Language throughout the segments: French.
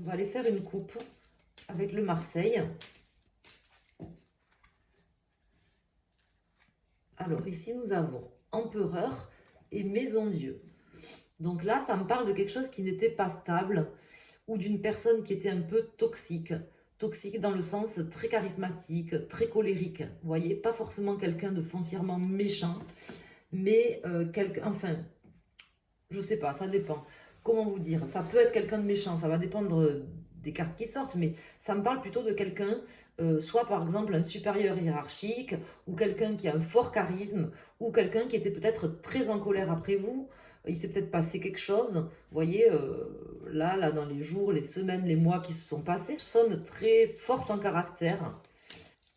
va aller faire une coupe avec le Marseille. Alors ici, nous avons Empereur et Maison-Dieu. Donc là, ça me parle de quelque chose qui n'était pas stable ou d'une personne qui était un peu toxique. Toxique dans le sens très charismatique, très colérique. Vous voyez, pas forcément quelqu'un de foncièrement méchant, mais enfin, je sais pas, ça dépend. Comment vous dire? Ça peut être quelqu'un de méchant, ça va dépendre des cartes qui sortent, mais ça me parle plutôt de quelqu'un, soit par exemple un supérieur hiérarchique, ou quelqu'un qui a un fort charisme, ou quelqu'un qui était peut-être très en colère après vous. Il s'est peut-être passé quelque chose. Vous voyez, là, dans les jours, les semaines, les mois qui se sont passés, sonne très forte en caractère,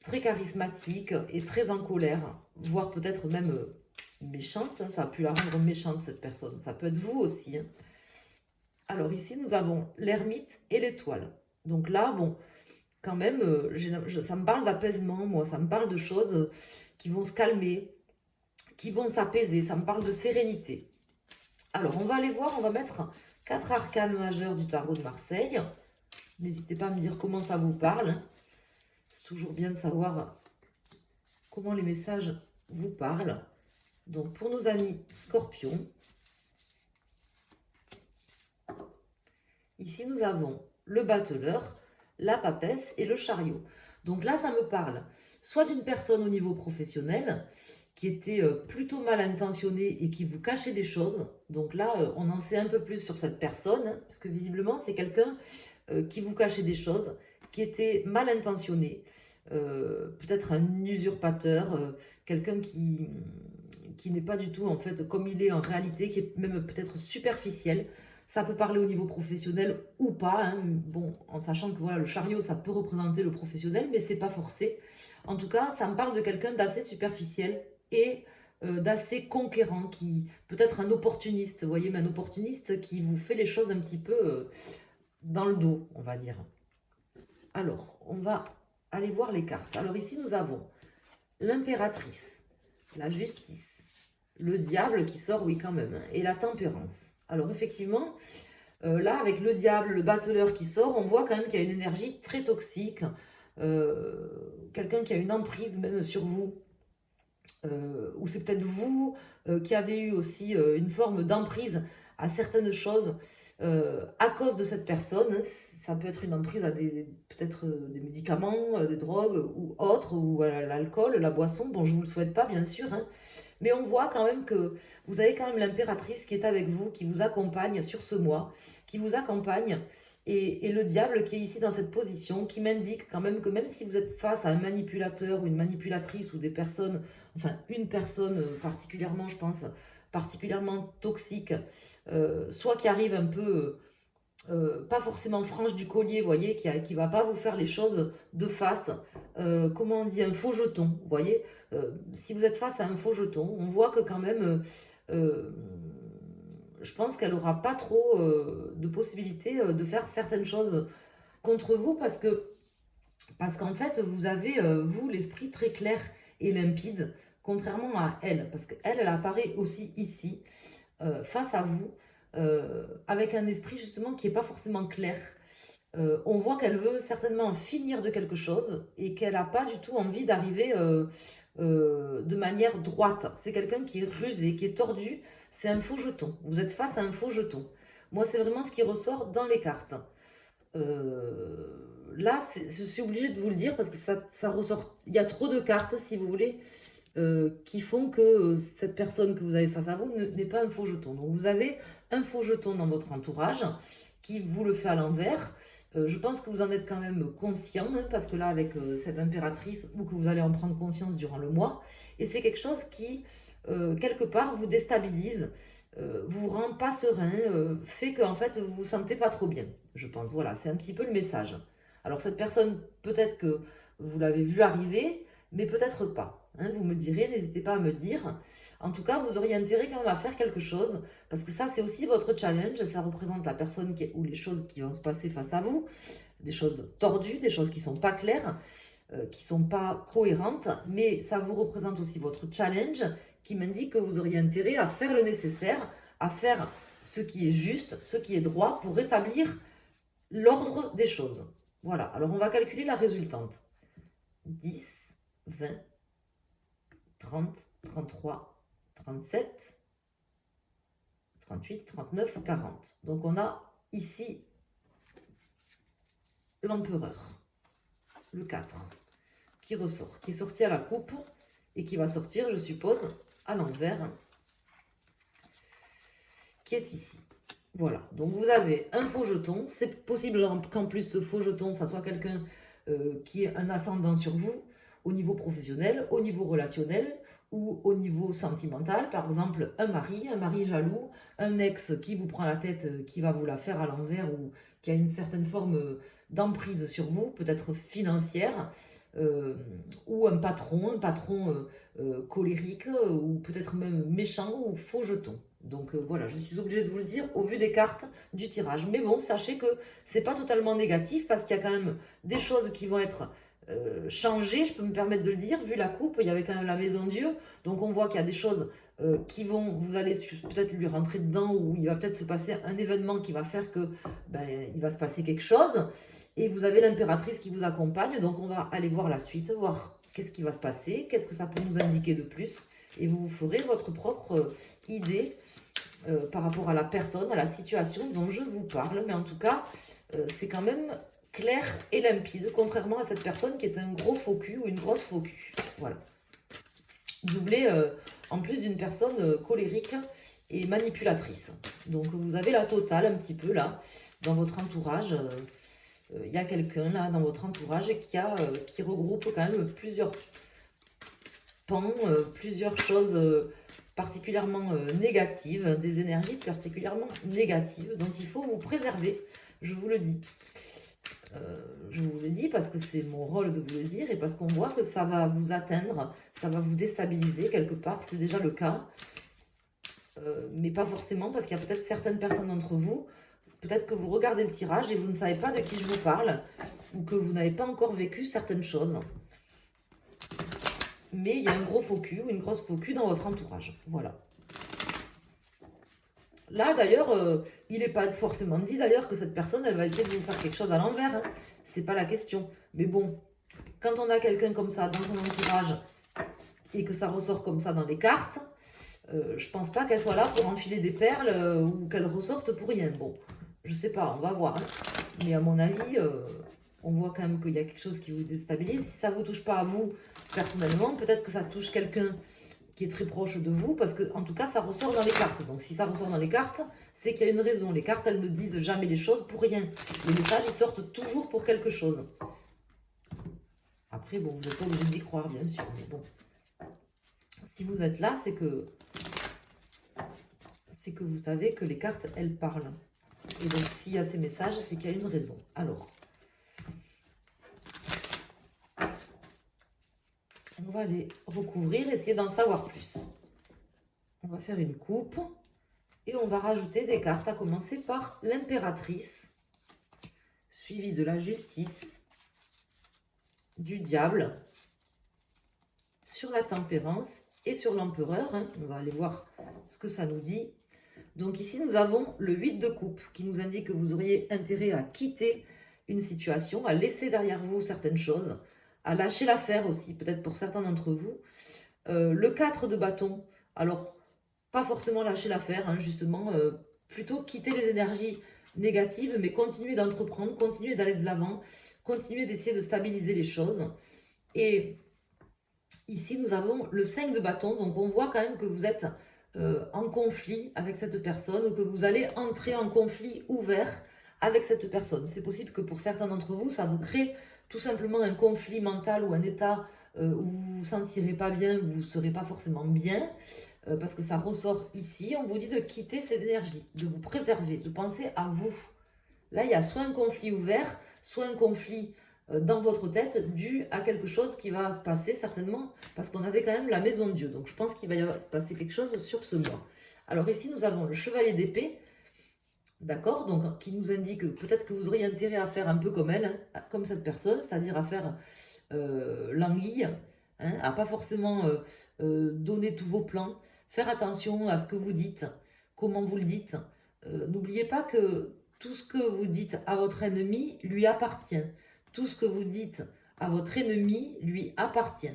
très charismatique et très en colère, voire peut-être même méchante. Hein, ça a pu la rendre méchante, cette personne. Ça peut être vous aussi. Hein. Alors ici, nous avons l'ermite et l'étoile. Donc là, bon, quand même, ça me parle d'apaisement, moi. Ça me parle de choses qui vont se calmer, qui vont s'apaiser. Ça me parle de sérénité. Alors, on va aller voir, on va mettre 4 arcanes majeurs du tarot de Marseille. N'hésitez pas à me dire comment ça vous parle. Hein. C'est toujours bien de savoir comment les messages vous parlent. Donc, pour nos amis scorpions, ici, nous avons le battleur, la papesse et le chariot. Donc là, ça me parle soit d'une personne au niveau professionnel qui était plutôt mal intentionnée et qui vous cachait des choses. Donc là, on en sait un peu plus sur cette personne, hein, parce que visiblement, c'est quelqu'un qui vous cachait des choses, qui était mal intentionné, peut-être un usurpateur, quelqu'un qui n'est pas du tout en fait comme il est en réalité, qui est même peut-être superficiel. Ça peut parler au niveau professionnel ou pas, hein. Bon, en sachant que voilà, le chariot, ça peut représenter le professionnel, mais c'est pas forcé. En tout cas, ça me parle de quelqu'un d'assez superficiel et d'assez conquérant, qui peut-être un opportuniste, vous voyez, mais un opportuniste qui vous fait les choses un petit peu dans le dos, on va dire. Alors, on va aller voir les cartes. Alors ici, nous avons l'impératrice, la justice, le diable qui sort, oui quand même, hein, et la tempérance. Alors effectivement, là avec le diable, le battleur qui sort, on voit quand même qu'il y a une énergie très toxique, quelqu'un qui a une emprise même sur vous, ou c'est peut-être vous qui avez eu aussi une forme d'emprise à certaines choses à cause de cette personne. Hein. Ça peut être une emprise à peut-être des médicaments, des drogues ou autres, ou à l'alcool, la boisson. Bon, je ne vous le souhaite pas, bien sûr, hein. Mais on voit quand même que vous avez quand même l'impératrice qui est avec vous, qui vous accompagne sur ce mois, qui vous accompagne, et le diable qui est ici dans cette position, qui m'indique quand même que même si vous êtes face à un manipulateur ou une manipulatrice ou des personnes, enfin une personne particulièrement, je pense, particulièrement toxique, soit qui arrive un peu pas forcément franche du collier, vous voyez, qui va pas vous faire les choses de face. Comment on dit, un faux jeton, vous voyez. Si vous êtes face à un faux jeton, on voit que quand même, je pense qu'elle aura pas trop de possibilités de faire certaines choses contre vous parce qu'en fait, vous avez, vous, l'esprit très clair et limpide, contrairement à elle, parce qu'elle, elle apparaît aussi ici, face à vous, avec un esprit justement qui n'est pas forcément clair. On voit qu'elle veut certainement finir de quelque chose et qu'elle n'a pas du tout envie d'arriver de manière droite. C'est quelqu'un qui est rusé, qui est tordu, c'est un faux jeton. Vous êtes face à un faux jeton. Moi, c'est vraiment ce qui ressort dans les cartes. Là, je suis obligée de vous le dire parce que ça ressort. Il y a trop de cartes, si vous voulez, qui font que cette personne que vous avez face à vous n'est pas un faux jeton. Donc vous avez un faux jeton dans votre entourage qui vous le fait à l'envers. Je pense que vous en êtes quand même conscient, hein, parce que là, avec cette impératrice, ou que vous allez en prendre conscience durant le mois, et c'est quelque chose qui, quelque part, vous déstabilise, vous rend pas serein, fait qu'en fait, vous vous sentez pas trop bien, je pense. Voilà, c'est un petit peu le message. Alors cette personne, peut-être que vous l'avez vu arriver, mais peut-être pas. Hein, vous me direz, n'hésitez pas à me dire. En tout cas, vous auriez intérêt quand même à faire quelque chose, parce que ça, c'est aussi votre challenge. Ça représente la personne ou les choses qui vont se passer face à vous, des choses tordues, des choses qui ne sont pas claires, qui ne sont pas cohérentes, mais ça vous représente aussi votre challenge, qui m'indique que vous auriez intérêt à faire le nécessaire, à faire ce qui est juste, ce qui est droit, pour rétablir l'ordre des choses. Voilà, alors on va calculer la résultante. 10, 20, 30, 33, 37, 38, 39, 40. Donc on a ici l'empereur, le 4, qui ressort, qui est sorti à la coupe et qui va sortir, je suppose, à l'envers, qui est ici. Voilà, donc vous avez un faux jeton. C'est possible qu'en plus ce faux jeton, ça soit quelqu'un qui ait un ascendant sur vous au niveau professionnel, au niveau relationnel ou au niveau sentimental. Par exemple, un mari jaloux, un ex qui vous prend la tête, qui va vous la faire à l'envers ou qui a une certaine forme d'emprise sur vous, peut-être financière, ou un patron colérique ou peut-être même méchant ou faux jeton. Donc voilà, je suis obligée de vous le dire au vu des cartes du tirage. Mais bon, sachez que c'est pas totalement négatif parce qu'il y a quand même des choses qui vont être changées, je peux me permettre de le dire, vu la coupe, il y avait quand même la maison Dieu. Donc on voit qu'il y a des choses qui vont, vous allez peut-être lui rentrer dedans ou il va peut-être se passer un événement qui va faire que il va se passer quelque chose. Et vous avez l'impératrice qui vous accompagne, donc on va aller voir la suite, voir qu'est-ce qui va se passer, qu'est-ce que ça peut nous indiquer de plus. Et vous ferez votre propre idée par rapport à la personne, à la situation dont je vous parle. Mais en tout cas, c'est quand même clair et limpide, contrairement à cette personne qui est un gros faux cul ou une grosse faux cul. Voilà. Doublé en plus d'une personne colérique et manipulatrice. Donc vous avez la totale un petit peu là, dans votre entourage. Il y a quelqu'un là dans votre entourage qui regroupe quand même plusieurs pans, plusieurs choses particulièrement négatives, des énergies particulièrement négatives dont il faut vous préserver, je vous le dis. Je vous le dis parce que c'est mon rôle de vous le dire et parce qu'on voit que ça va vous atteindre, ça va vous déstabiliser quelque part, c'est déjà le cas. Mais pas forcément parce qu'il y a peut-être certaines personnes d'entre vous, peut-être que vous regardez le tirage et vous ne savez pas de qui je vous parle ou que vous n'avez pas encore vécu certaines choses. Mais il y a un gros faux cul ou une grosse faux cul dans votre entourage. Voilà. Là, d'ailleurs, il n'est pas forcément dit d'ailleurs que cette personne, elle va essayer de vous faire quelque chose à l'envers. Hein. C'est pas la question. Mais bon, quand on a quelqu'un comme ça dans son entourage et que ça ressort comme ça dans les cartes, je pense pas qu'elle soit là pour enfiler des perles ou qu'elle ressorte pour rien. Bon, je sais pas, on va voir. Hein. Mais à mon avis, on voit quand même qu'il y a quelque chose qui vous déstabilise. Si ça ne vous touche pas à vous personnellement, peut-être que ça touche quelqu'un qui est très proche de vous, parce que en tout cas, ça ressort dans les cartes. Donc si ça ressort dans les cartes, c'est qu'il y a une raison. Les cartes, elles ne disent jamais les choses pour rien. Les messages, ils sortent toujours pour quelque chose. Après, bon, vous n'êtes pas obligé d'y croire, bien sûr, mais bon. Si vous êtes là, c'est que vous savez que les cartes, elles parlent. Et donc, s'il y a ces messages, c'est qu'il y a une raison. Alors, on va les recouvrir, essayer d'en savoir plus. On va faire une coupe et on va rajouter des cartes, à commencer par l'impératrice, suivie de la justice, du diable, sur la tempérance et sur l'empereur. Hein. On va aller voir ce que ça nous dit. Donc ici, nous avons le 8 de coupe qui nous indique que vous auriez intérêt à quitter une situation, à laisser derrière vous certaines choses, à lâcher l'affaire aussi, peut-être pour certains d'entre vous. Le 4 de bâton, alors pas forcément lâcher l'affaire, hein, justement, plutôt quitter les énergies négatives, mais continuer d'entreprendre, continuer d'aller de l'avant, continuer d'essayer de stabiliser les choses. Et ici, nous avons le 5 de bâton, donc on voit quand même que vous êtes en conflit avec cette personne ou que vous allez entrer en conflit ouvert avec cette personne. C'est possible que pour certains d'entre vous, ça vous crée tout simplement un conflit mental ou un état où vous vous sentirez pas bien, où vous ne serez pas forcément bien, parce que ça ressort ici. On vous dit de quitter cette énergie, de vous préserver, de penser à vous. Là, il y a soit un conflit ouvert, soit un conflit dans votre tête dû à quelque chose qui va se passer certainement parce qu'on avait quand même la maison de Dieu. Donc je pense qu'il va se passer quelque chose sur ce mois. Alors ici nous avons le chevalier d'épée, d'accord, donc qui nous indique peut-être que vous auriez intérêt à faire un peu comme elle, hein, comme cette personne, c'est-à-dire à faire l'anguille, hein, à pas forcément donner tous vos plans, faire attention à ce que vous dites, comment vous le dites. N'oubliez pas que tout ce que vous dites à votre ennemi lui appartient. Tout ce que vous dites à votre ennemi lui appartient.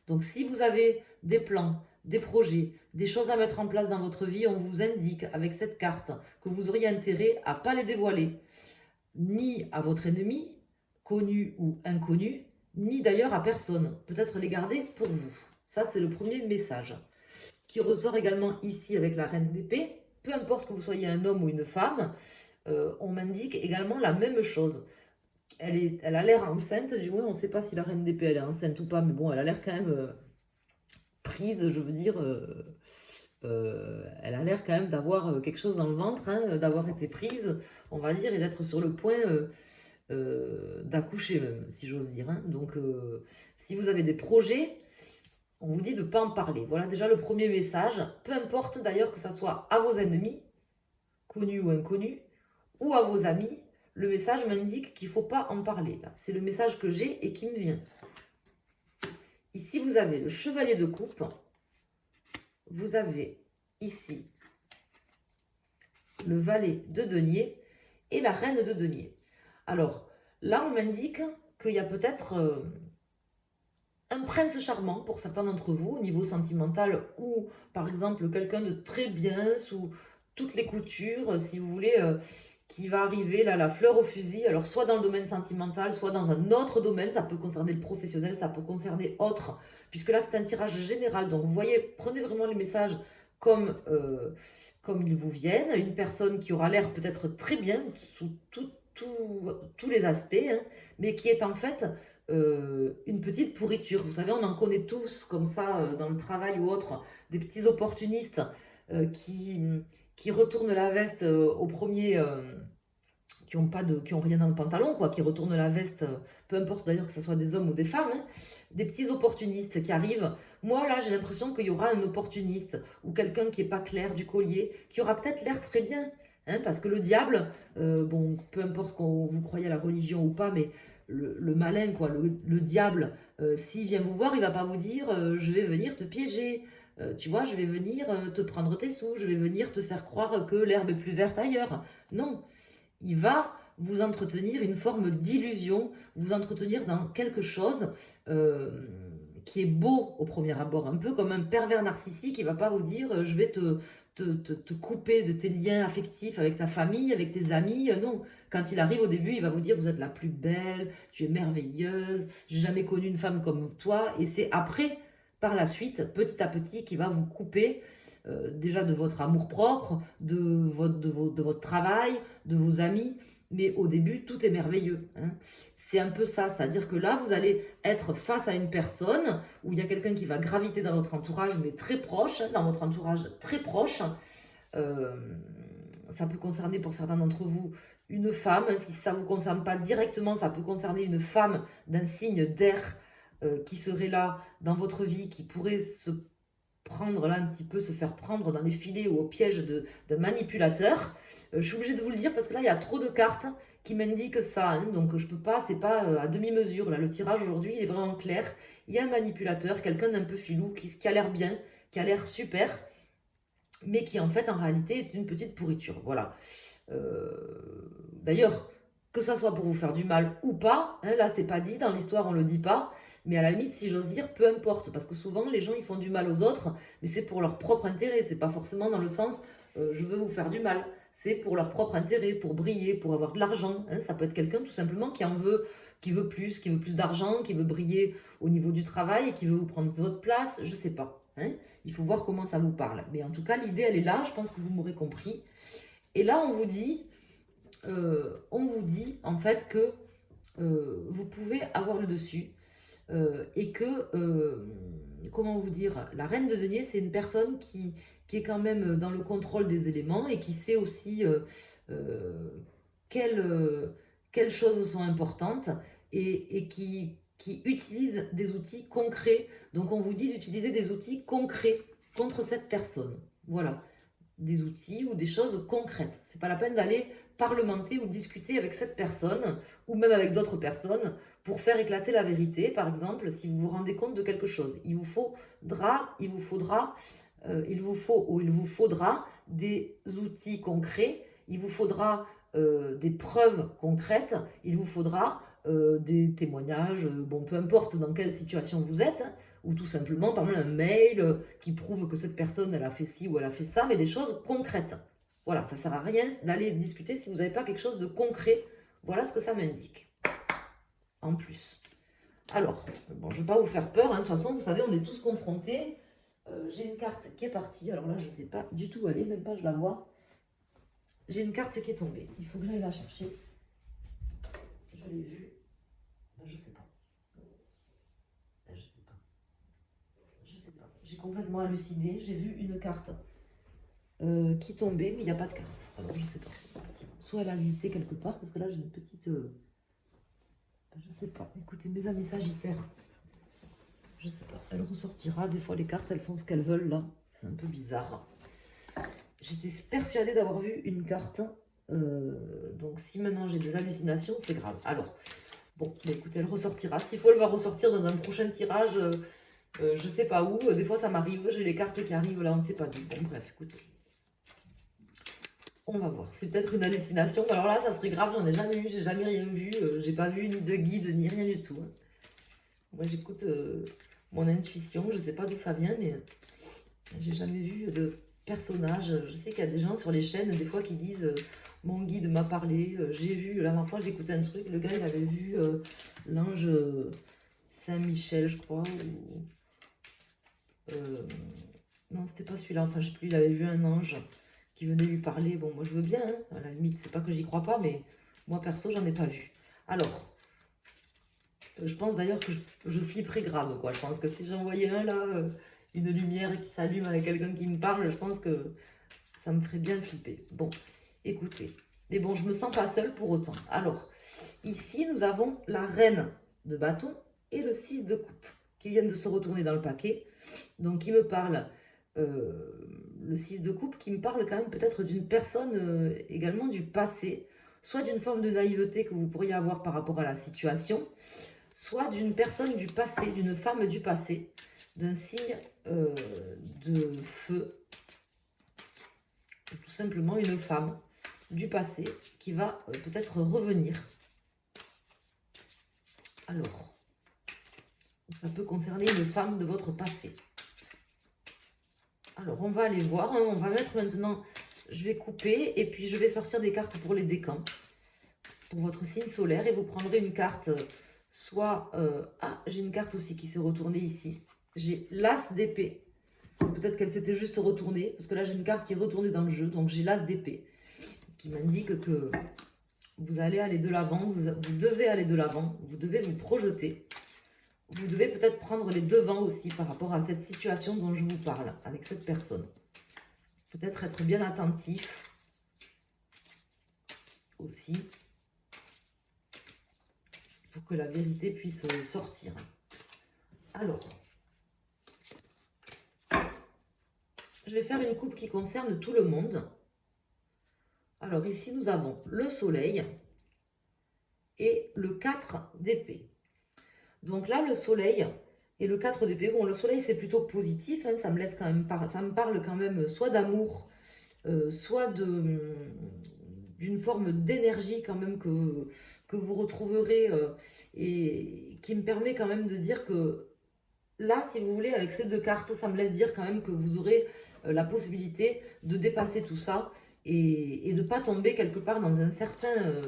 Donc si vous avez des plans, des projets, des choses à mettre en place dans votre vie, on vous indique avec cette carte que vous auriez intérêt à ne pas les dévoiler, ni à votre ennemi, connu ou inconnu, ni d'ailleurs à personne. Peut-être les garder pour vous. Ça, c'est le premier message qui ressort également ici avec la reine d'épée. Peu importe que vous soyez un homme ou une femme, on m'indique également la même chose. Elle a l'air enceinte, du moins on ne sait pas si la reine d'épée elle est enceinte ou pas, mais bon, elle a l'air quand même prise, je veux dire, elle a l'air quand même d'avoir quelque chose dans le ventre, hein, d'avoir été prise, on va dire, et d'être sur le point d'accoucher même, si j'ose dire. Hein. Donc, si vous avez des projets, on vous dit de ne pas en parler. Voilà déjà le premier message. Peu importe d'ailleurs que ça soit à vos ennemis, connus ou inconnus, ou à vos amis, le message m'indique qu'il ne faut pas en parler. C'est le message que j'ai et qui me vient. Ici, vous avez le chevalier de coupe. Vous avez ici le valet de denier et la reine de denier. Alors, là, on m'indique qu'il y a peut-être un prince charmant pour certains d'entre vous au niveau sentimental ou, par exemple, quelqu'un de très bien sous toutes les coutures, si vous voulez, qui va arriver, là, la fleur au fusil, alors soit dans le domaine sentimental, soit dans un autre domaine, ça peut concerner le professionnel, ça peut concerner autre, puisque là, c'est un tirage général, donc vous voyez, prenez vraiment les messages comme ils vous viennent, une personne qui aura l'air peut-être très bien sous tous les aspects, hein, mais qui est en fait une petite pourriture. Vous savez, on en connaît tous comme ça dans le travail ou autre, des petits opportunistes qui retournent la veste au premier, qui ont rien dans le pantalon, quoi, qui retournent la veste, peu importe d'ailleurs que ce soit des hommes ou des femmes, hein, des petits opportunistes qui arrivent. Moi, là, j'ai l'impression qu'il y aura un opportuniste ou quelqu'un qui n'est pas clair du collier, qui aura peut-être l'air très bien, hein, parce que le diable, bon, peu importe qu'on vous croyez à la religion ou pas, mais le malin, quoi, le diable, s'il vient vous voir, il va pas vous dire je vais venir te piéger. Tu vois, je vais venir te prendre tes sous, je vais venir te faire croire que l'herbe est plus verte ailleurs. Non, il va vous entretenir une forme d'illusion, vous entretenir dans quelque chose qui est beau au premier abord, un peu comme un pervers narcissique. Il ne va pas vous dire je vais te couper de tes liens affectifs avec ta famille, avec tes amis. Non, quand il arrive au début, il va vous dire vous êtes la plus belle, tu es merveilleuse, j'ai jamais connu une femme comme toi. Et c'est après, par la suite, petit à petit, qu'il va vous couper déjà de votre amour-propre, de votre travail, de vos amis. Mais au début, tout est merveilleux. Hein. C'est un peu ça, c'est-à-dire que là, vous allez être face à une personne où il y a quelqu'un qui va graviter dans votre entourage, mais très proche, hein, dans votre entourage très proche. Ça peut concerner pour certains d'entre vous une femme. Si ça ne vous concerne pas directement, ça peut concerner une femme d'un signe d'air qui serait là dans votre vie, qui pourrait se prendre là un petit peu, se faire prendre dans les filets ou au piège d'un manipulateur. Je suis obligée de vous le dire parce que là, il y a trop de cartes qui m'indiquent ça. Hein, donc, je peux pas, c'est pas à demi-mesure. Là, le tirage aujourd'hui, il est vraiment clair. Il y a un manipulateur, quelqu'un d'un peu filou, qui a l'air bien, qui a l'air super, mais qui en fait, en réalité, est une petite pourriture. Voilà. D'ailleurs, que ça soit pour vous faire du mal ou pas, hein, là, c'est pas dit, dans l'histoire, on le dit pas. Mais à la limite, si j'ose dire, peu importe. Parce que souvent, les gens, ils font du mal aux autres, mais c'est pour leur propre intérêt. C'est pas forcément dans le sens, je veux vous faire du mal. C'est pour leur propre intérêt, pour briller, pour avoir de l'argent. Hein. Ça peut être quelqu'un, tout simplement, qui veut plus d'argent, qui veut briller au niveau du travail et qui veut vous prendre votre place. Je sais pas. Hein. Il faut voir comment ça vous parle. Mais en tout cas, l'idée, elle est là. Je pense que vous m'aurez compris. Et là, on vous dit en fait que vous pouvez avoir le dessus. Et que, comment vous dire, la reine de denier, c'est une personne qui est quand même dans le contrôle des éléments et qui sait aussi quelles choses sont importantes et qui utilise des outils concrets. Donc on vous dit d'utiliser des outils concrets contre cette personne. Voilà, des outils ou des choses concrètes. C'est pas la peine d'aller parlementer ou discuter avec cette personne ou même avec d'autres personnes pour faire éclater la vérité. Par exemple, si vous vous rendez compte de quelque chose, il vous faudra des outils concrets, il vous faudra des preuves concrètes, il vous faudra des témoignages, bon, peu importe dans quelle situation vous êtes, hein, ou tout simplement, par exemple, un mail qui prouve que cette personne, elle a fait ci ou elle a fait ça, mais des choses concrètes. Voilà, ça ne sert à rien d'aller discuter si vous n'avez pas quelque chose de concret. Voilà ce que ça m'indique. En plus. Alors, bon, je ne vais pas vous faire peur, hein, de toute façon, vous savez, on est tous confrontés. J'ai une carte qui est partie, alors là, je ne sais pas du tout où elle est, même pas je la vois. J'ai une carte qui est tombée, il faut que j'aille la chercher. Je l'ai vue. Je sais pas. Je sais pas. Je sais pas. J'ai complètement halluciné. J'ai vu une carte qui tombait, mais il n'y a pas de carte. Alors je sais pas. Soit elle a glissé quelque part, parce que là j'ai une petite. Je sais pas. Écoutez, mes amis sagittaires. Je sais pas. Elle ressortira. Des fois les cartes elles font ce qu'elles veulent là. C'est un peu bizarre. J'étais persuadée d'avoir vu une carte. Donc si maintenant j'ai des hallucinations, c'est grave. Alors. Bon, bah écoutez, elle ressortira. S'il faut, elle va ressortir dans un prochain tirage. Je sais pas où. Des fois, ça m'arrive. J'ai les cartes qui arrivent là, on ne sait pas d'où. Bon, bref, écoutez. On va voir. C'est peut-être une hallucination. Alors là, ça serait grave. J'en ai jamais eu. J'ai jamais rien vu. J'ai pas vu ni de guide, ni rien du tout. Hein. Moi, j'écoute mon intuition. Je sais pas d'où ça vient, mais j'ai jamais vu de personnage. Je sais qu'il y a des gens sur les chaînes, des fois, qui disent... Mon guide m'a parlé, j'ai vu, la dernière fois j'écoutais un truc, le gars il avait vu l'ange Saint-Michel je crois, ou... non c'était pas celui-là, enfin je sais plus, il avait vu un ange qui venait lui parler, bon moi je veux bien, hein, à la limite c'est pas que j'y crois pas, mais moi perso j'en ai pas vu. Alors, je pense d'ailleurs que je flipperais grave quoi, je pense que si j'en voyais un là, une lumière qui s'allume avec quelqu'un qui me parle, je pense que ça me ferait bien flipper. Bon. Écoutez, mais bon, je ne me sens pas seule pour autant. Alors, ici, nous avons la reine de bâton et le 6 de coupe qui viennent de se retourner dans le paquet. Donc, il me parle, le 6 de coupe, qui me parle quand même peut-être d'une personne également du passé, soit d'une forme de naïveté que vous pourriez avoir par rapport à la situation, soit d'une personne du passé, d'une femme du passé, d'un signe de feu, tout simplement une femme du passé qui va peut-être revenir. Alors, ça peut concerner une femme de votre passé. Alors, on va aller voir. Hein, on va mettre maintenant... Je vais couper et puis je vais sortir des cartes pour les décans. Pour votre signe solaire. Et vous prendrez une carte, soit... ah, j'ai une carte aussi qui s'est retournée ici. J'ai l'As d'épée. Peut-être qu'elle s'était juste retournée. Parce que là, j'ai une carte qui est retournée dans le jeu. Donc, j'ai l'As d'épée. Qui m'indique que vous allez aller de l'avant, vous devez aller de l'avant, vous devez vous projeter. Vous devez peut-être prendre les devants aussi par rapport à cette situation dont je vous parle, avec cette personne. Peut-être être bien attentif aussi, pour que la vérité puisse sortir. Alors, je vais faire une coupe qui concerne tout le monde. Alors ici, nous avons le soleil et le 4 d'épée. Donc là, le soleil et le 4 d'épée, bon, le soleil, c'est plutôt positif, hein, ça me laisse quand même, ça me parle quand même soit d'amour, soit d'une forme d'énergie quand même que vous retrouverez et qui me permet quand même de dire que là, si vous voulez, avec ces deux cartes, ça me laisse dire quand même que vous aurez la possibilité de dépasser tout ça et de ne pas tomber quelque part dans un certain,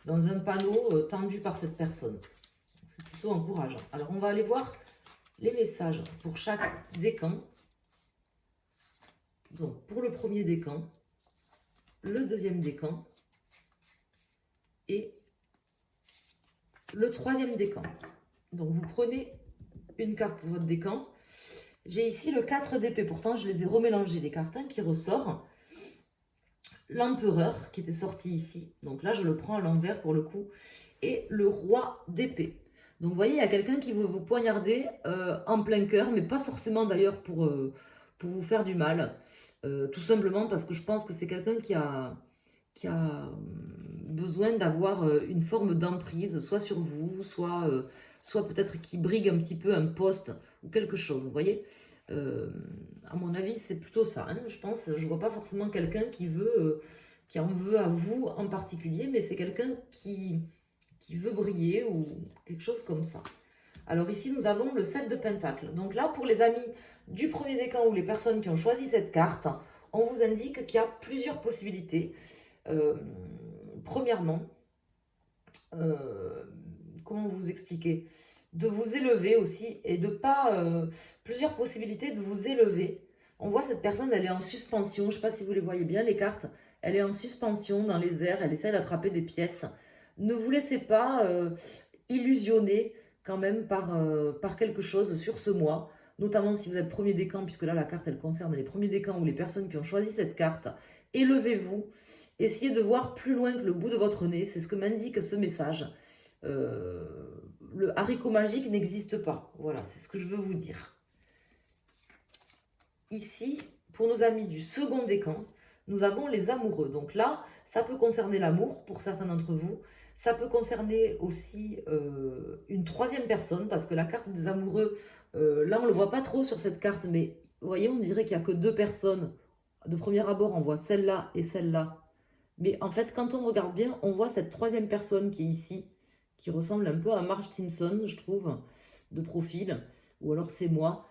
dans un panneau tendu par cette personne. C'est plutôt encourageant. Alors, on va aller voir les messages pour chaque décan. Donc, pour le premier décan, le deuxième décan et le troisième décan. Donc, vous prenez une carte pour votre décan. J'ai ici le 4 d'épée. Pourtant, je les ai remélangés, les cartes, hein, qui ressort. L'empereur qui était sorti ici. Donc là, je le prends à l'envers pour le coup. Et le roi d'épée. Donc, vous voyez, il y a quelqu'un qui veut vous poignarder en plein cœur, mais pas forcément d'ailleurs pour vous faire du mal. Tout simplement parce que je pense que c'est quelqu'un qui a besoin d'avoir une forme d'emprise, soit sur vous, soit peut-être qui brigue un petit peu un poste ou quelque chose, vous voyez. À mon avis, c'est plutôt ça. Hein, je pense, je vois pas forcément quelqu'un qui veut qui en veut à vous en particulier, mais c'est quelqu'un qui veut briller ou quelque chose comme ça. Alors ici, nous avons le 7 de Pentacle. Donc là, pour les amis du premier décan ou les personnes qui ont choisi cette carte, on vous indique qu'il y a plusieurs possibilités. Premièrement, comment vous expliquer? De vous élever aussi et de pas... plusieurs possibilités de vous élever. On voit cette personne, elle est en suspension. Je ne sais pas si vous les voyez bien, les cartes. Elle est en suspension dans les airs. Elle essaie d'attraper des pièces. Ne vous laissez pas illusionner quand même par quelque chose sur ce mois. Notamment si vous êtes premier décan, puisque là, la carte, elle concerne les premiers décans ou les personnes qui ont choisi cette carte. Élevez-vous. Essayez de voir plus loin que le bout de votre nez. C'est ce que m'indique ce message. Le haricot magique n'existe pas. Voilà, c'est ce que je veux vous dire. Ici, pour nos amis du second décan, nous avons les amoureux. Donc là, ça peut concerner l'amour pour certains d'entre vous. Ça peut concerner aussi une troisième personne, parce que la carte des amoureux, là on ne le voit pas trop sur cette carte, mais vous voyez, on dirait qu'il n'y a que deux personnes. De premier abord, on voit celle-là et celle-là. Mais en fait, quand on regarde bien, on voit cette troisième personne qui est ici, qui ressemble un peu à Marge Simpson, je trouve, de profil, ou alors c'est moi,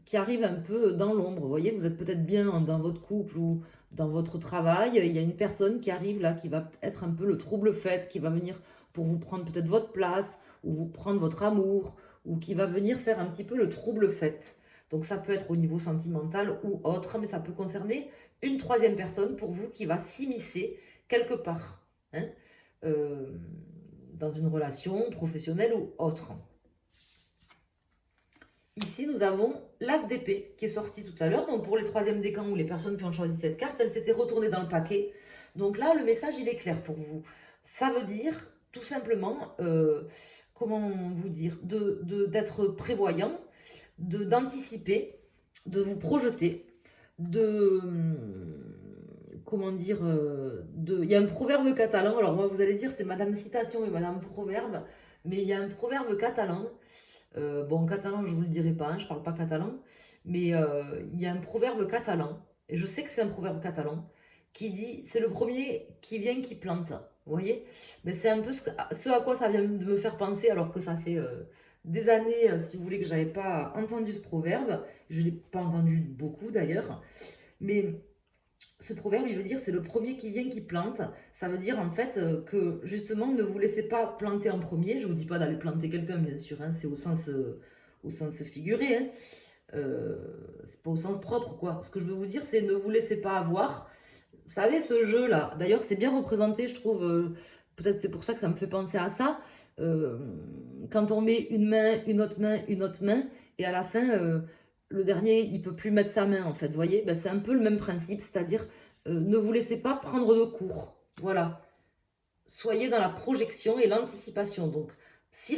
qui arrive un peu dans l'ombre. Vous voyez, vous êtes peut-être bien dans votre couple ou dans votre travail, il y a une personne qui arrive là, qui va être un peu le trouble-fête, qui va venir pour vous prendre peut-être votre place, ou vous prendre votre amour, ou qui va venir faire un petit peu le trouble-fête. Donc ça peut être au niveau sentimental ou autre, mais ça peut concerner une troisième personne pour vous qui va s'immiscer quelque part, hein, dans une relation professionnelle ou autre. Ici, nous avons l'As d'épée qui est sorti tout à l'heure. Donc, pour les troisièmes décans ou les personnes qui ont choisi cette carte, elle s'était retournée dans le paquet. Donc là, le message, il est clair pour vous. Ça veut dire, tout simplement, comment vous dire, d'être prévoyant, d'anticiper, de vous projeter, comment dire, il y a un proverbe catalan. Alors, moi, vous allez dire, c'est Madame Citation et Madame Proverbe. Mais il y a un proverbe catalan. Bon, en catalan, je ne vous le dirai pas, hein, je ne parle pas catalan, mais il y a un proverbe catalan, et je sais que c'est un proverbe catalan, qui dit, c'est le premier qui vient qui plante, vous voyez? Mais c'est un peu ce à quoi ça vient de me faire penser, alors que ça fait des années, si vous voulez, que je n'avais pas entendu ce proverbe, je ne l'ai pas entendu beaucoup d'ailleurs, mais... Ce proverbe, il veut dire c'est le premier qui vient qui plante. Ça veut dire en fait que justement ne vous laissez pas planter en premier. Je ne vous dis pas d'aller planter quelqu'un bien sûr, hein, c'est au sens figuré. Hein. C'est pas au sens propre quoi. Ce que je veux vous dire c'est ne vous laissez pas avoir. Vous savez ce jeu là, d'ailleurs c'est bien représenté je trouve. Peut-être c'est pour ça que ça me fait penser à ça. Quand on met une main, une autre main, une autre main et à la fin... le dernier, il ne peut plus mettre sa main, en fait. Vous voyez, ben, c'est un peu le même principe, c'est-à-dire ne vous laissez pas prendre de cours. Voilà. Soyez dans la projection et l'anticipation. Donc, si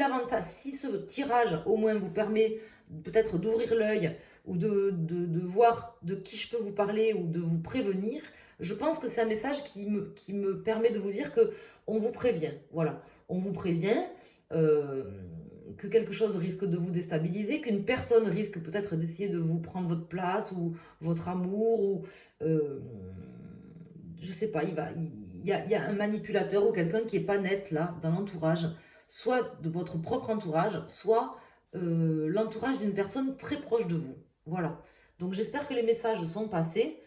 ce tirage, au moins, vous permet peut-être d'ouvrir l'œil ou de voir de qui je peux vous parler ou de vous prévenir, je pense que c'est un message qui me permet de vous dire qu'on vous prévient. Voilà. On vous prévient. Que quelque chose risque de vous déstabiliser, qu'une personne risque peut-être d'essayer de vous prendre votre place ou votre amour, ou je sais pas, il y a un manipulateur ou quelqu'un qui n'est pas net là, dans l'entourage, soit de votre propre entourage, soit l'entourage d'une personne très proche de vous. Voilà. Donc j'espère que les messages sont passés.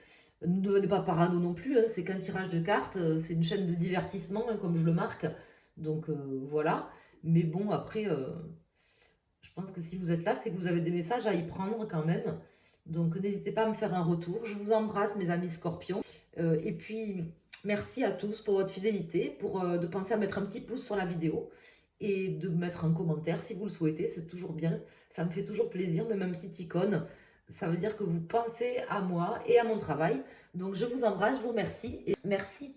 Ne devenez pas parano non plus, hein, c'est qu'un tirage de cartes, c'est une chaîne de divertissement, hein, comme je le marque. Donc voilà. Mais bon, après, je pense que si vous êtes là, c'est que vous avez des messages à y prendre quand même. Donc n'hésitez pas à me faire un retour. Je vous embrasse, mes amis scorpions. Et puis, merci à tous pour votre fidélité, de penser à mettre un petit pouce sur la vidéo et de mettre un commentaire si vous le souhaitez. C'est toujours bien. Ça me fait toujours plaisir, même un petit icône. Ça veut dire que vous pensez à moi et à mon travail. Donc je vous embrasse, je vous remercie et merci.